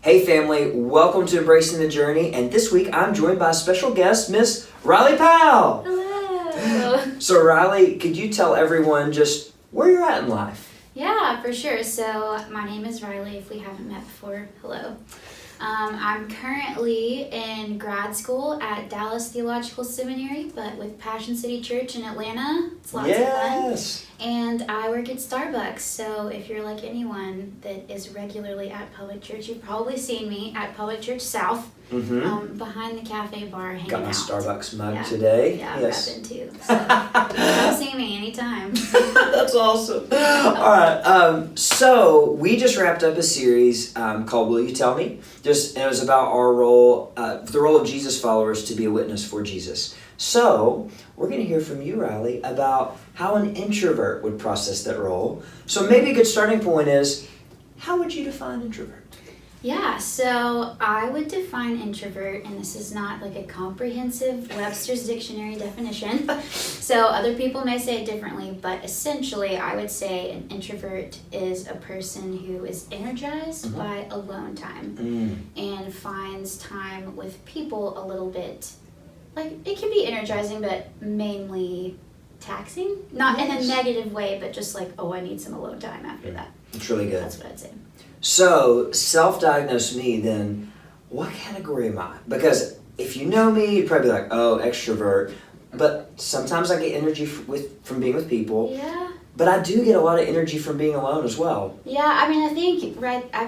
Hey family, welcome to Embracing the Journey, and this week I'm joined by a special guest, Miss Riley Powell. Hello. So Riley, could you tell everyone just where you're at in life? Yeah, for sure. So my name is Riley, if we haven't met before. Hello. I'm currently in grad school at Dallas Theological Seminary, but with Passion City Church in Atlanta. It's lots of fun. And I work at Starbucks, so if you're like anyone that is regularly at Public Church, you've probably seen me at Public Church South, behind the cafe bar hanging out. Got my Starbucks mug today. Yeah, yes. I'm repping too. So come see me anytime. That's awesome. All right, so we just wrapped up a series called Will You Tell Me? And it was about our role, the role of Jesus followers to be a witness for Jesus. So we're going to hear from you, Riley, about how an introvert would process that role. So maybe a good starting point is, how would you define introvert? Yeah, so I would define introvert, and this is not like a comprehensive Webster's Dictionary definition, so other people may say it differently, but essentially I would say an introvert is a person who is energized by alone time and finds time with people a little bit, like it can be energizing, but mainly taxing, not in a negative way, but just like, oh, I need some alone time after that. It's really good. That's what I'd say. So, self-diagnose me then, what category am I? Because if you know me, you'd probably be like, oh, extrovert. But sometimes I get energy from being with people. Yeah. But I do get a lot of energy from being alone as well. Yeah, I mean, I think,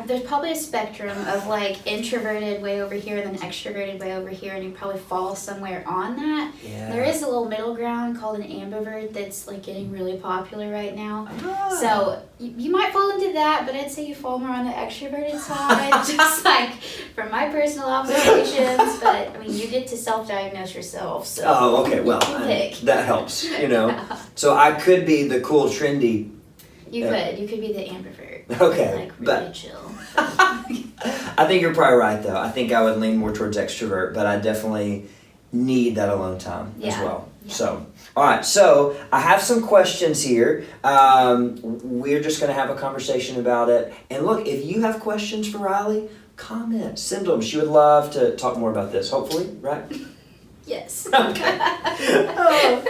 there's probably a spectrum of like introverted way over here and then extroverted way over here, and you probably fall somewhere on that. Yeah. There is a little middle ground called an ambivert that's like getting really popular right now. Ah. So you might fall into that, but I'd say you fall more on the extroverted side, just like from my personal observations. But I mean, you get to self-diagnose yourself. So oh, okay. Well, that helps, Yeah. So I could be the cool, trendy. You could be the ambivert. Okay, like really chill. I think you're probably right, though. I think I would lean more towards extrovert, but I definitely need that alone time as well. Yeah. So, all right. So I have some questions here. We're just going to have a conversation about it. And look, if you have questions for Riley, comment, send them. She would love to talk more about this. Hopefully, right? Yes. Okay.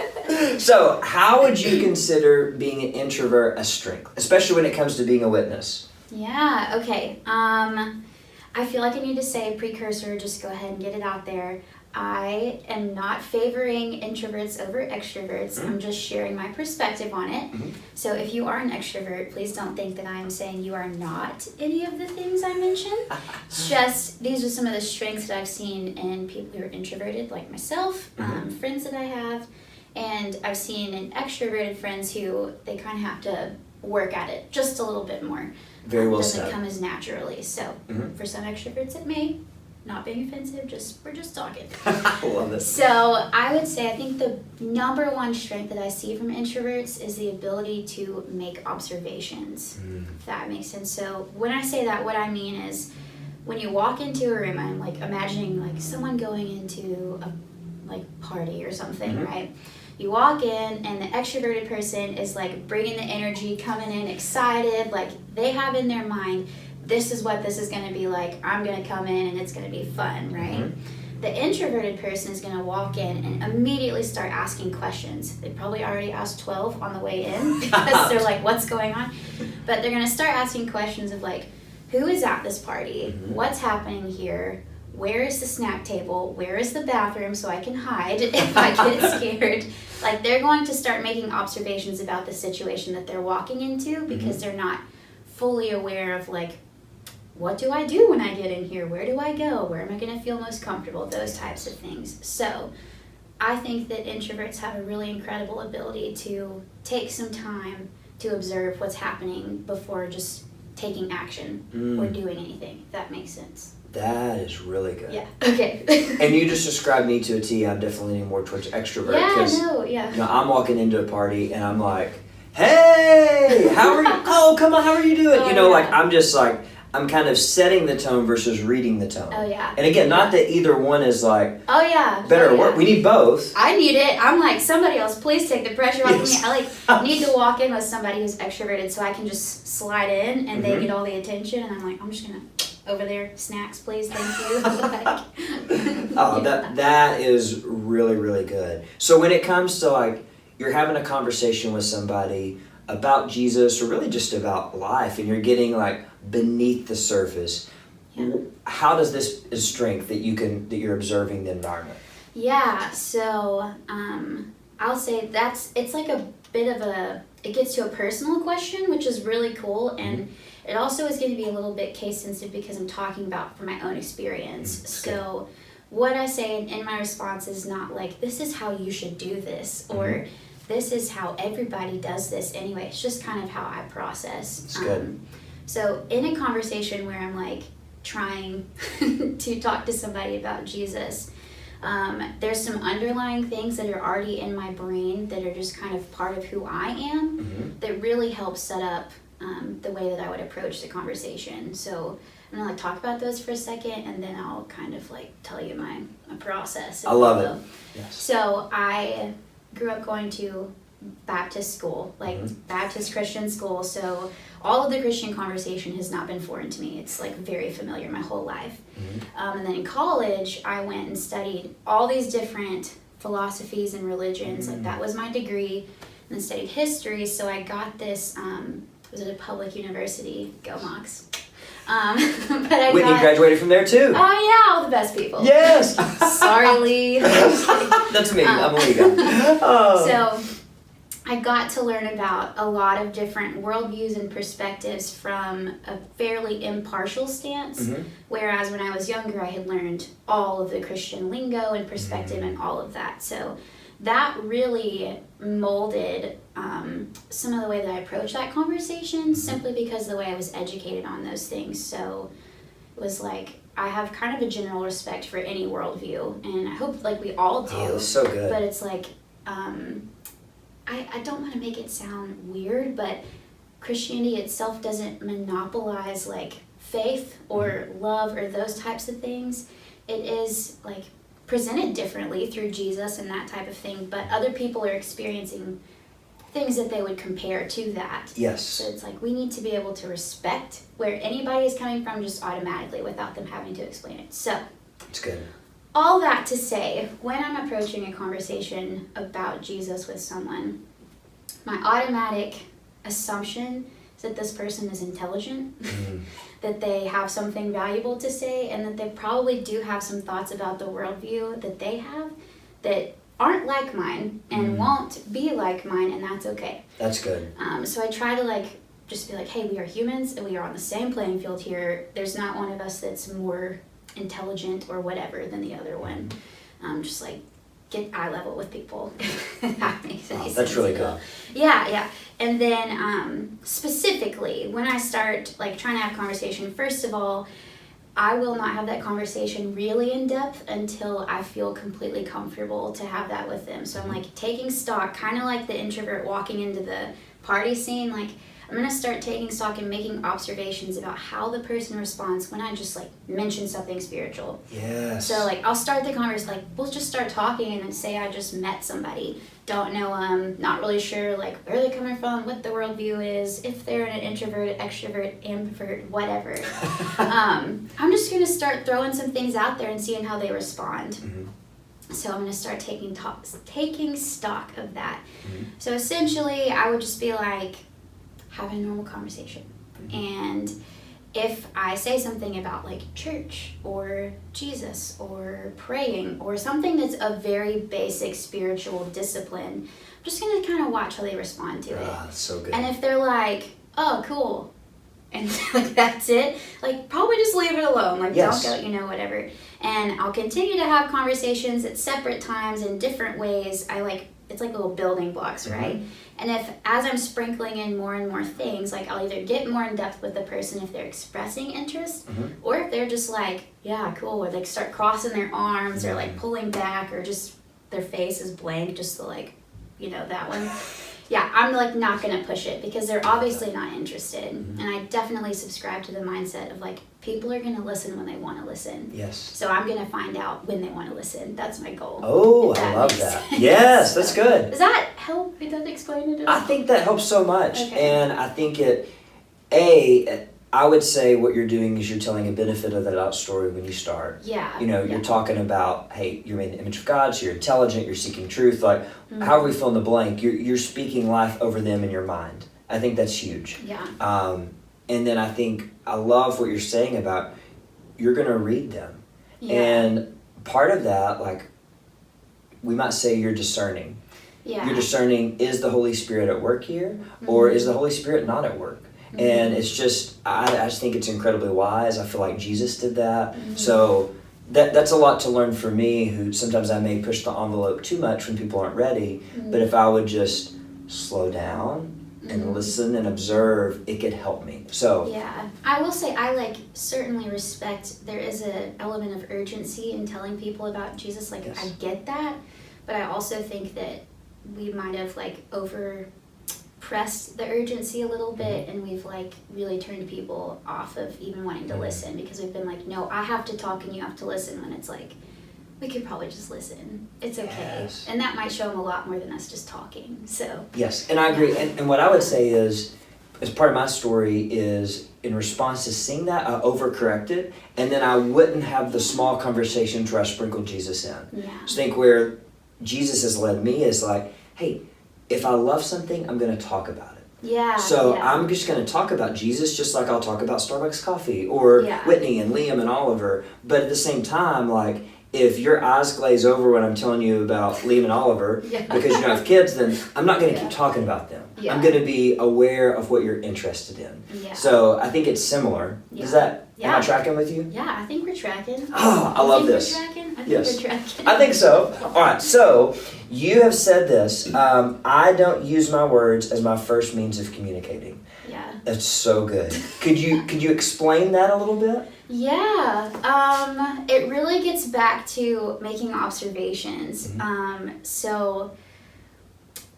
So, how would you consider being an introvert a strength, especially when it comes to being a witness? Yeah, okay. I feel like I need to say a precursor, just go ahead and get it out there. I am not favoring introverts over extroverts. I'm just sharing my perspective on it. So if you are an extrovert, please don't think that I am saying you are not any of the things I mentioned. It's just, these are some of the strengths that I've seen in people who are introverted, like myself, friends that I have, and I've seen in extroverted friends who they kind of have to work at it just a little bit more. Very well said. It doesn't come as naturally. So for some extroverts it may. Not being offensive, we're just talking. I love it. So I would say I think the number one strength that I see from introverts is the ability to make observations, if that makes sense. So when I say that, what I mean is when you walk into a room, I'm like imagining like someone going into a like party or something, right? You walk in and the extroverted person is like bringing the energy, coming in excited, like they have in their mind, this is what this is going to be like. I'm going to come in and it's going to be fun, right? The introverted person is going to walk in and immediately start asking questions. They probably already asked 12 on the way in because they're like, what's going on? But they're going to start asking questions of like, who is at this party? What's happening here? Where is the snack table? Where is the bathroom so I can hide if I get scared? Like they're going to start making observations about the situation that they're walking into because they're not fully aware of like, what do I do when I get in here? Where do I go? Where am I going to feel most comfortable? Those types of things. So I think that introverts have a really incredible ability to take some time to observe what's happening before just taking action or doing anything, if that makes sense. That is really good. Yeah, okay. And you just described me to a T. I'm definitely leaning more towards extrovert. Yeah. You know, I'm walking into a party and I'm like, hey, how are you? Oh, come on, how are you doing? Like I'm just like, I'm kind of setting the tone versus reading the tone. Oh, yeah. And again, not that either one is like better or worse. We need both. I need it. I'm like, somebody else, please take the pressure off me. I need to walk in with somebody who's extroverted so I can just slide in and they get all the attention. And I'm like, I'm just going to over there, snacks, please, thank you. Oh, that is really, really good. So when it comes to like, you're having a conversation with somebody about Jesus or really just about life and you're getting like beneath the surface, how does this is strength that you're observing the environment? Yeah, so I'll say it's like a bit of it gets to a personal question, which is really cool, and it also is going to be a little bit case sensitive because I'm talking about from my own experience. So what I say in my response is not like, this is how you should do this, or this is how everybody does this anyway. It's just kind of how I process. That's good. So in a conversation where I'm like trying to talk to somebody about Jesus, there's some underlying things that are already in my brain that are just kind of part of who I am that really help set up the way that I would approach the conversation. So I'm gonna like talk about those for a second, and then I'll kind of like tell you my process. I love it. Yes. So I grew up going to Baptist school, like Baptist Christian school. So all of the Christian conversation has not been foreign to me. It's like very familiar my whole life. And then in college, I went and studied all these different philosophies and religions. Like that was my degree, and then studied history. So I got this. Was it a public university? Go Mocs. But Whitney graduated from there too. Oh yeah, all the best people. Yes. Sorry, Lee. That's me. I'm a Lee guy. So I got to learn about a lot of different worldviews and perspectives from a fairly impartial stance, whereas when I was younger, I had learned all of the Christian lingo and perspective and all of that. So that really molded some of the way that I approached that conversation, simply because of the way I was educated on those things. So it was like, I have kind of a general respect for any worldview, and I hope like we all do. Oh, so good. But it's like, I don't want to make it sound weird, but Christianity itself doesn't monopolize like faith or love or those types of things. It is like presented differently through Jesus and that type of thing, but other people are experiencing things that they would compare to that. Yes. So it's like we need to be able to respect where anybody is coming from just automatically without them having to explain it. So it's good. All that to say, when I'm approaching a conversation about Jesus with someone, my automatic assumption is that this person is intelligent, that they have something valuable to say, and that they probably do have some thoughts about the worldview that they have that aren't like mine and won't be like mine, and that's okay. That's good. So I try to like just be like, hey, we are humans and we are on the same playing field here. There's not one of us that's more intelligent or whatever than the other one. Just like get eye level with people. That makes any sense. That's really good. Yeah. And then specifically when I start like trying to have a conversation, first of all, I will not have that conversation really in depth until I feel completely comfortable to have that with them. So I'm like taking stock, kind of like the introvert walking into the party scene. Like I'm going to start taking stock and making observations about how the person responds when I just like mention something spiritual. Yes. So like I'll start the conversation, like we'll just start talking and then say I just met somebody. Don't know them, not really sure like where they're coming from, what the worldview is, if they're an introvert, extrovert, ambivert, whatever. I'm just going to start throwing some things out there and seeing how they respond. So I'm going to start taking stock of that. So essentially I would just be like, having a normal conversation. And if I say something about like church or Jesus or praying or something that's a very basic spiritual discipline, I'm just going to kind of watch how they respond to it. That's so good. And if they're like, oh, cool, and like that's it, like probably just leave it alone. Like don't go, whatever. And I'll continue to have conversations at separate times in different ways. It's like little building blocks, right? And if, as I'm sprinkling in more and more things, like I'll either get more in depth with the person if they're expressing interest, or if they're just like, yeah, cool, or like start crossing their arms or like pulling back or just their face is blank, just to like, that one. Yeah, I'm like not gonna push it because they're obviously not interested. And I definitely subscribe to the mindset of like, people are gonna listen when they wanna listen. Yes. So I'm gonna find out when they wanna listen. That's my goal. Oh, I love that. Yes, that's good. Does that help? Does that explain it at all? I think that helps so much. Okay. And I think I would say what you're doing is you're telling a benefit of the doubt story when you start. Yeah. You're talking about, hey, you're made in the image of God, so you're intelligent, you're seeking truth, like however we fill in the blank, you're speaking life over them in your mind. I think that's huge. Yeah. And then I love what you're saying about you're going to read them. Yeah. And part of that, like, we might say you're discerning. Yeah. You're discerning, is the Holy Spirit at work here, or is the Holy Spirit not at work? And it's just, I just think it's incredibly wise. I feel like Jesus did that. So that's a lot to learn for me, who sometimes I may push the envelope too much when people aren't ready. But if I would just slow down and listen and observe, it could help me. So yeah, I will say I certainly respect there is an element of urgency in telling people about Jesus. Like, yes. I get that, but I also think that we might have over pressed the urgency a little bit, and we've really turned people off of even wanting to listen, because we've been no, I have to talk and you have to listen, when it's we could probably just listen. It's okay. Yes. And that might show them a lot more than us just talking. So yes, and I agree. And what I would say is, as part of my story, is in response to seeing that, I overcorrected, and then I wouldn't have the small conversations where I sprinkled Jesus in. Yeah. So I think where Jesus has led me is hey, if I love something, I'm going to talk about it. Yeah. So I'm just going to talk about Jesus, just like I'll talk about Starbucks coffee or Whitney and Liam and Oliver. But at the same time, if your eyes glaze over when I'm telling you about Liam and Oliver because you don't have kids, then I'm not going to keep talking about them. Yeah. I'm going to be aware of what you're interested in. Yeah. So I think it's similar. Yeah. Is that, am I tracking with you? Yeah, I think we're tracking. Oh, I love this. We're tracking? I think yes. we're tracking. I think so. All right, so you have said this, I don't use my words as my first means of communicating. Yeah. That's so good. Could you explain that a little bit? Yeah, it really gets back to making observations. So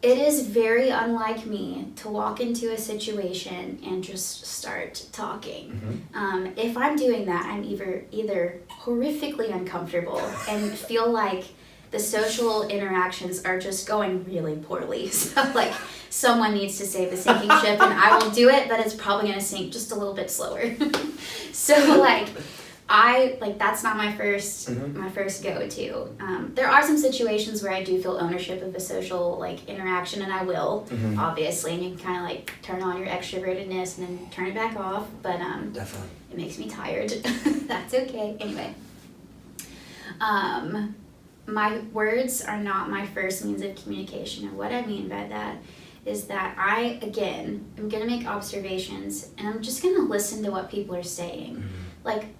it is very unlike me to walk into a situation and just start talking. If I'm doing that, I'm either horrifically uncomfortable and feel like the social interactions are just going really poorly. So someone needs to save the sinking ship, and I will do it, but it's probably going to sink just a little bit slower. So that's not my first go-to. There are some situations where I do feel ownership of a social interaction, and I will, obviously, and you can kind of turn on your extrovertedness and then turn it back off, but definitely it makes me tired. That's okay. Anyway, my words are not my first means of communication, and what I mean by that is that I, again, am going to make observations, and I'm just going to listen to what people are saying.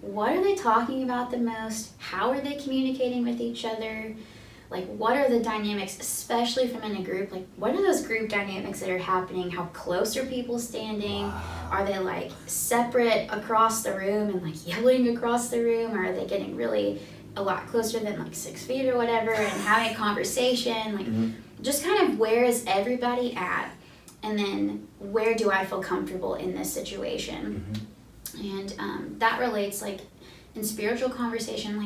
What are they talking about the most? How are they communicating with each other? What are the dynamics, especially from in a group? What are those group dynamics that are happening? How close are people standing? Wow. Are they separate across the room and yelling across the room? Or are they getting really a lot closer than 6 feet or whatever and having a conversation? Just kind of, where is everybody at? And then where do I feel comfortable in this situation? And that relates in spiritual conversation,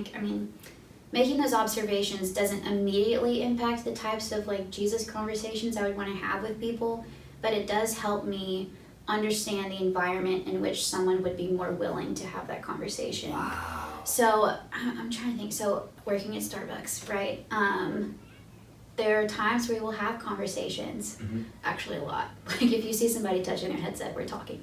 making those observations doesn't immediately impact the types of Jesus conversations I would want to have with people, but it does help me understand the environment in which someone would be more willing to have that conversation. Wow. So I'm trying to think. So working at Starbucks, right? There are times where we will have conversations, actually a lot. If you see somebody touching their headset, we're talking.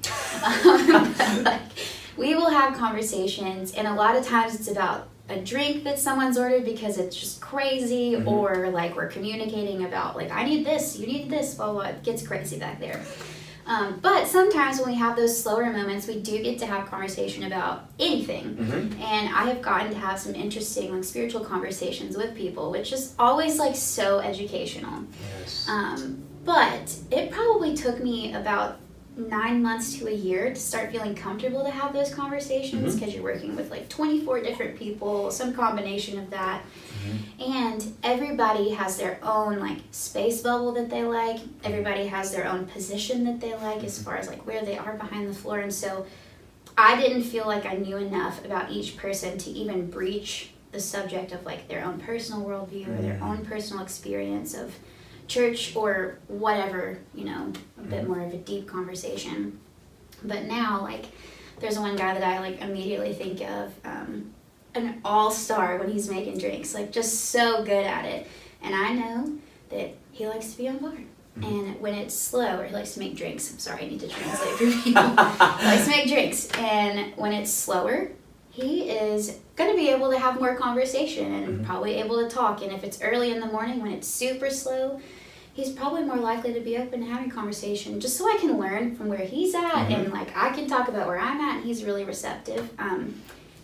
We will have conversations, and a lot of times it's about a drink that someone's ordered because it's just crazy, or we're communicating about I need this, you need this, blah, blah, it gets crazy back there. But sometimes when we have those slower moments, we do get to have conversation about anything. And I have gotten to have some interesting spiritual conversations with people, which is always so educational. Yes. But it probably took me about 9 months to a year to start feeling comfortable to have those conversations, because you're working with 24 different people, some combination of that. And everybody has their own space bubble that they like. Everybody has their own position that they like as far as where they are behind the floor. And so I didn't feel like I knew enough about each person to even breach the subject of their own personal worldview or their own personal experience of church or whatever, a bit more of a deep conversation. But now there's one guy that I like immediately think of, an all-star when he's making drinks, like just so good at it. And I know that he likes to be on bar. And when it's slow, or he likes to make drinks, I'm sorry, I need to translate for people. He likes to make drinks. And when it's slower, he is going to be able to have more conversation and probably able to talk. And if it's early in the morning when it's super slow, he's probably more likely to be open to having conversation, just so I can learn from where he's at and like I can talk about where I'm at, and he's really receptive.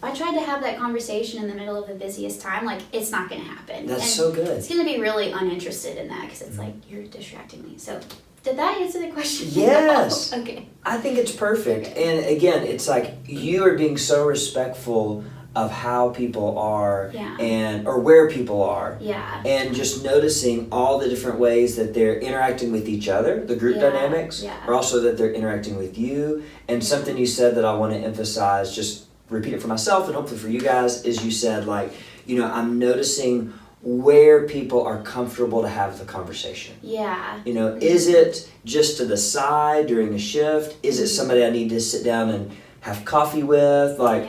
If I tried to have that conversation in the middle of the busiest time, like it's not going to happen. That's so good. It's going to be really uninterested in that because it's like you're distracting me. So did that answer the question? Yes. Okay. I think it's perfect. Okay. And again, it's like you are being so respectful of how people are and or where people are. Yeah. And just noticing all the different ways that they're interacting with each other, the group dynamics, or also that they're interacting with you. And something you said that I want to emphasize, just repeat it for myself and hopefully for you guys, is you said like, you know, I'm noticing where people are comfortable to have the conversation. Yeah. You know, is it just to the side during a shift? Is it somebody I need to sit down and have coffee with? Like,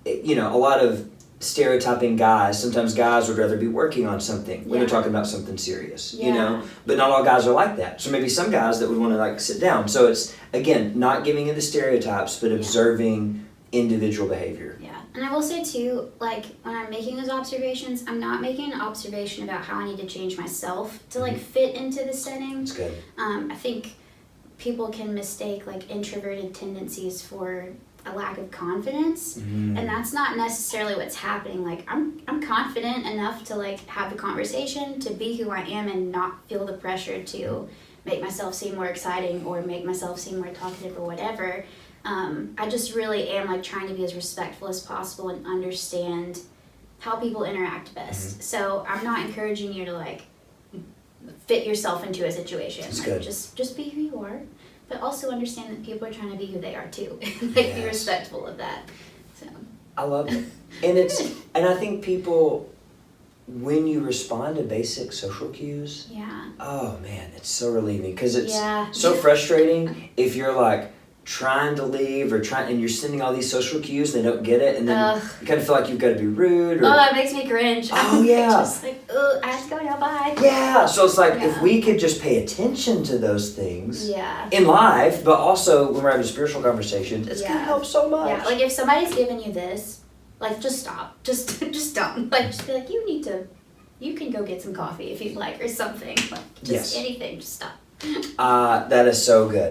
you know, a lot of stereotyping guys, sometimes guys would rather be working on something when they're talking about something serious, you know, but not all guys are like that. So maybe some guys that would want to like sit down. So it's, again, not giving into stereotypes, but observing individual behavior. Yeah. And I will say too, like when I'm making those observations, I'm not making an observation about how I need to change myself to like fit into the setting. That's good. I think people can mistake like introverted tendencies for a lack of confidence, and that's not necessarily what's happening. Like I'm confident enough to like have the conversation, to be who I am and not feel the pressure to make myself seem more exciting or make myself seem more talkative or whatever. I just really am like trying to be as respectful as possible and understand how people interact best. So I'm not encouraging you to like fit yourself into a situation. That's like good. Just be who you are, but also understand that people are trying to be who they are too. Like be respectful of that. So I love it. And I think people, when you respond to basic social cues, oh man, it's so relieving, because it's so frustrating if you're like trying to leave and you're sending all these social cues, they don't get it, and then you kind of feel like you've got to be rude. Or, it makes me cringe. Oh yeah. Just like, I have to go now, bye. Yeah, so it's like if we could just pay attention to those things in life, but also when we're having spiritual conversations, it's going to help so much. Yeah, like if somebody's giving you this, like just stop. Just don't. Like just be like, you can go get some coffee if you'd like or something. Like just anything, just stop. That is so good.